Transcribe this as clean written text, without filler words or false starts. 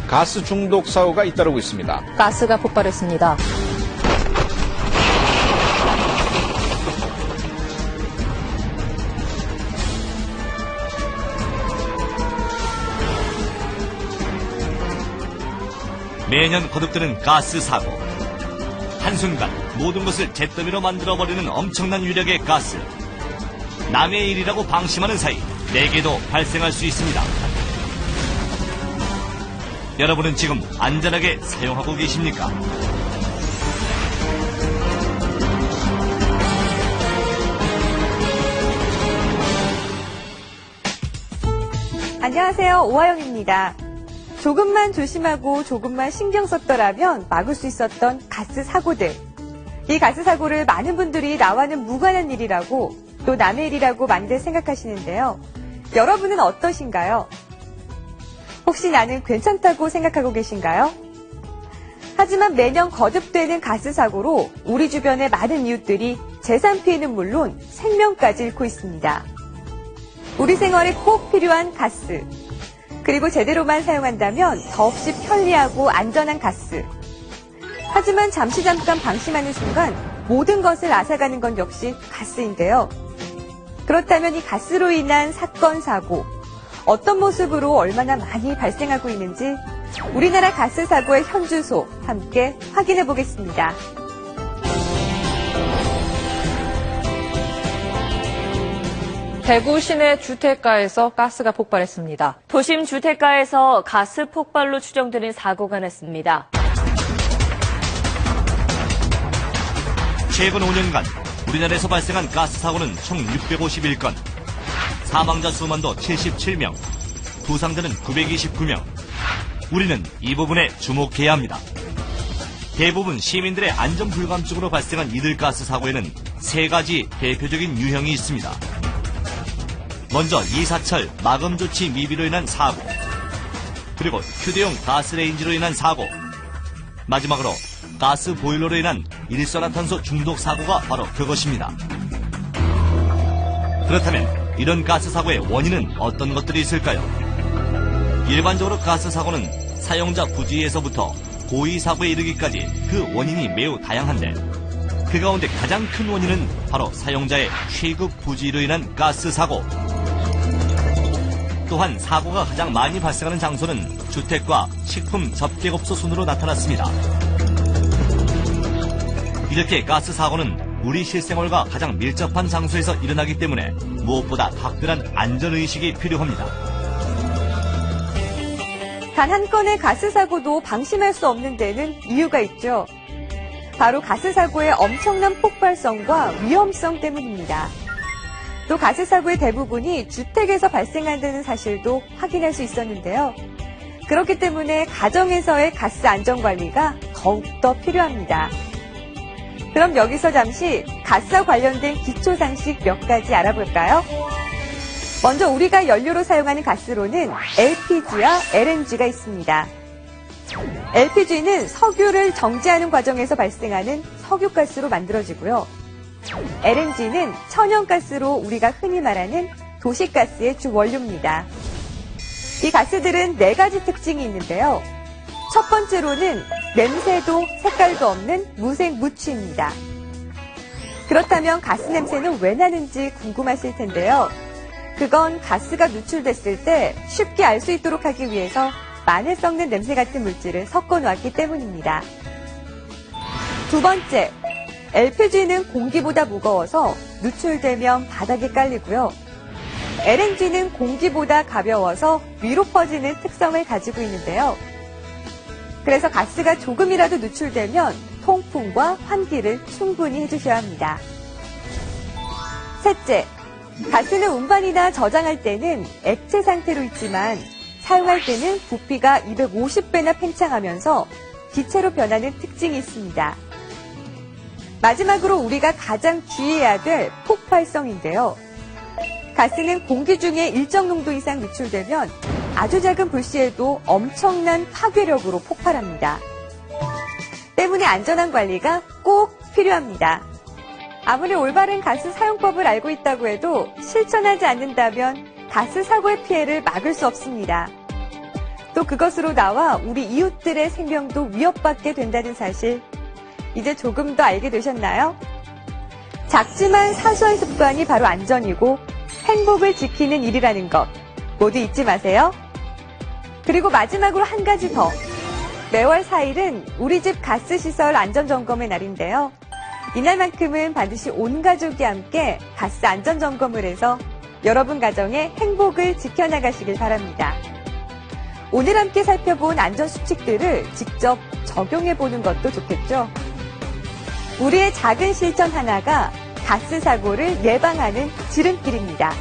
가스 중독 사고가 잇따르고 있습니다. 가스가 폭발했습니다. 매년 거듭되는 가스 사고. 한순간 모든 것을 잿더미로 만들어버리는 엄청난 위력의 가스. 남의 일이라고 방심하는 사이 내게도 발생할 수 있습니다. 여러분은 지금 안전하게 사용하고 계십니까? 안녕하세요. 오하영입니다. 조금만 조심하고 조금만 신경 썼더라면 막을 수 있었던 가스 사고들. 이 가스 사고를 많은 분들이 나와는 무관한 일이라고 또 남의 일이라고 많이들 생각하시는데요. 여러분은 어떠신가요? 혹시 나는 괜찮다고 생각하고 계신가요? 하지만 매년 거듭되는 가스 사고로 우리 주변의 많은 이웃들이 재산 피해는 물론 생명까지 잃고 있습니다. 우리 생활에 꼭 필요한 가스. 그리고 제대로만 사용한다면 더없이 편리하고 안전한 가스. 하지만 잠깐 방심하는 순간 모든 것을 앗아가는 건 역시 가스인데요. 그렇다면 이 가스로 인한 사건, 사고, 어떤 모습으로 얼마나 많이 발생하고 있는지 우리나라 가스 사고의 현주소 함께 확인해 보겠습니다. 대구 시내 주택가에서 가스가 폭발했습니다. 도심 주택가에서 가스 폭발로 추정되는 사고가 났습니다. 최근 5년간 우리나라에서 발생한 가스 사고는 총 651건, 사망자 수만도 77명, 부상자는 929명. 우리는 이 부분에 주목해야 합니다. 대부분 시민들의 안전 불감증으로 발생한 이들 가스 사고에는 세 가지 대표적인 유형이 있습니다. 먼저 이사철 마금 조치 미비로 인한 사고, 그리고 휴대용 가스레인지로 인한 사고, 마지막으로 가스 보일러로 인한 일산화탄소 중독 사고가 바로 그것입니다. 그렇다면 이런 가스 사고의 원인은 어떤 것들이 있을까요? 일반적으로 가스 사고는 사용자 부주의에서부터 고의 사고에 이르기까지 그 원인이 매우 다양한데, 그 가운데 가장 큰 원인은 바로 사용자의 최급 부주의로 인한 가스 사고. 또한 사고가 가장 많이 발생하는 장소는 주택과 식품 접객업소 순으로 나타났습니다. 이렇게 가스 사고는 우리 실생활과 가장 밀접한 장소에서 일어나기 때문에 무엇보다 각별한 안전의식이 필요합니다. 단 한 건의 가스 사고도 방심할 수 없는 데는 이유가 있죠. 바로 가스 사고의 엄청난 폭발성과 위험성 때문입니다. 또 가스 사고의 대부분이 주택에서 발생한다는 사실도 확인할 수 있었는데요. 그렇기 때문에 가정에서의 가스 안전관리가 더욱더 필요합니다. 그럼 여기서 잠시 가스와 관련된 기초상식 몇 가지 알아볼까요? 먼저 우리가 연료로 사용하는 가스로는 LPG와 LNG가 있습니다. LPG는 석유를 정제하는 과정에서 발생하는 석유가스로 만들어지고요. LNG는 천연가스로 우리가 흔히 말하는 도시가스의 주 원료입니다. 이 가스들은 네 가지 특징이 있는데요. 첫 번째로는 냄새도 색깔도 없는 무색무취입니다. 그렇다면 가스 냄새는 왜 나는지 궁금하실 텐데요. 그건 가스가 누출됐을 때 쉽게 알 수 있도록 하기 위해서 마늘 썩는 냄새 같은 물질을 섞어 놓았기 때문입니다. 두 번째, LPG는 공기보다 무거워서 누출되면 바닥에 깔리고요. LNG는 공기보다 가벼워서 위로 퍼지는 특성을 가지고 있는데요. 그래서 가스가 조금이라도 누출되면 통풍과 환기를 충분히 해주셔야 합니다. 셋째, 가스는 운반이나 저장할 때는 액체 상태로 있지만 사용할 때는 부피가 250배나 팽창하면서 기체로 변하는 특징이 있습니다. 마지막으로 우리가 가장 주의해야 될 폭발성인데요. 가스는 공기 중에 일정 농도 이상 누출되면 아주 작은 불씨에도 엄청난 파괴력으로 폭발합니다. 때문에 안전한 관리가 꼭 필요합니다. 아무리 올바른 가스 사용법을 알고 있다고 해도 실천하지 않는다면 가스 사고의 피해를 막을 수 없습니다. 또 그것으로 나와 우리 이웃들의 생명도 위협받게 된다는 사실, 이제 조금 더 알게 되셨나요? 작지만 사소한 습관이 바로 안전이고 행복을 지키는 일이라는 것 모두 잊지 마세요. 그리고 마지막으로 한 가지 더. 매월 4일은 우리 집 가스시설 안전점검의 날인데요. 이날만큼은 반드시 온 가족이 함께 가스 안전점검을 해서 여러분 가정의 행복을 지켜나가시길 바랍니다. 오늘 함께 살펴본 안전수칙들을 직접 적용해보는 것도 좋겠죠. 우리의 작은 실천 하나가 가스 사고를 예방하는 지름길입니다.